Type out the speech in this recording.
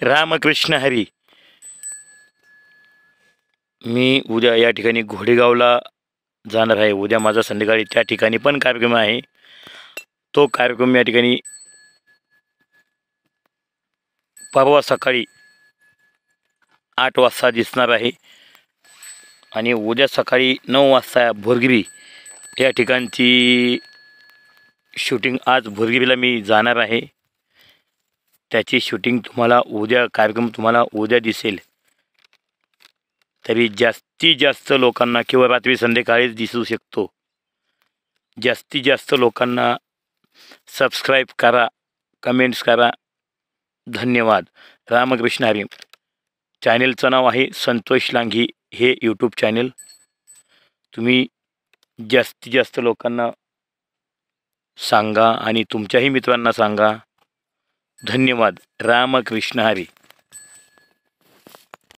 रामकृष्ण हरी. मी उद्या या ठिकाणी घोडेगावला जाणार आहे. उद्या माझा संध्याकाळी त्या ठिकाणी पण कार्यक्रम आहे. तो कार्यक्रम या ठिकाणी परवा सकाळी 8 वाजता दिसणार आहे आणि उद्या सकाळी 9 वाजता भोरगिरी या ठिकाणची शूटिंग, आज भोरगिरीला मी जाणार आहे. त्याची शूटिंग तुम्हाला उद्या, कार्यक्रम तुम्हाला उद्या दिसेल. तरी जास्तीत जास्त लोकांना किंवा रात्री संध्याकाळीच दिसू शकतो. जास्तीत जास्त लोकांना सबस्क्राईब करा, कमेंट्स करा. धन्यवाद. रामकृष्ण हरी. चॅनेलचं नाव आहे संतोष लांघी हे यूट्यूब चॅनेल. तुम्ही जास्तीत जास्त लोकांना सांगा आणि तुमच्याही मित्रांना सांगा. धन्यवाद. रामकृष्ण हरी.